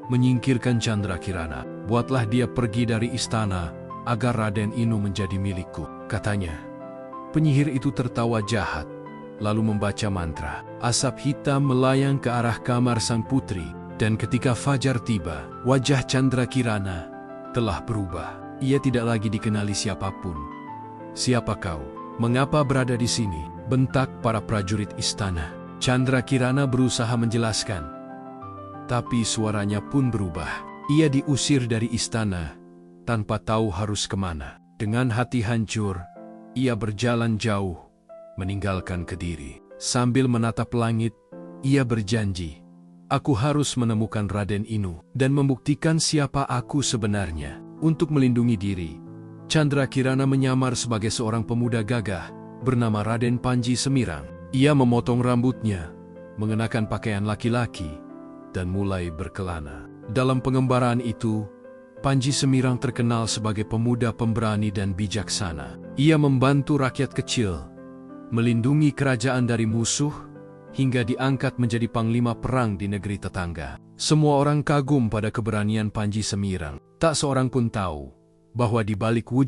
menyingkirkan Candrakirana. Buatlah dia pergi dari istana, agar Raden Inu menjadi milikku, katanya. Penyihir itu tertawa jahat, lalu membaca mantra. Asap hitam melayang ke arah kamar sang putri, dan ketika fajar tiba, wajah Candrakirana telah berubah. Ia tidak lagi dikenali siapapun. "Siapa kau? Mengapa berada di sini?" bentak para prajurit istana. Candrakirana berusaha menjelaskan, tapi suaranya pun berubah. Ia diusir dari istana, tanpa tahu harus kemana. Dengan hati hancur, ia berjalan jauh, meninggalkan Kediri. Sambil menatap langit, ia berjanji, "Aku harus menemukan Raden Inu dan membuktikan siapa aku sebenarnya." Untuk melindungi diri, Candrakirana menyamar sebagai seorang pemuda gagah bernama Raden Panji Semirang. Ia memotong rambutnya, mengenakan pakaian laki-laki, dan mulai berkelana. Dalam pengembaraan itu, Panji Semirang terkenal sebagai pemuda pemberani dan bijaksana. Ia membantu rakyat kecil, melindungi kerajaan dari musuh, hingga diangkat menjadi panglima perang di negeri tetangga. Semua orang kagum pada keberanian Panji Semirang. Tak seorang pun tahu bahwa di balik wujud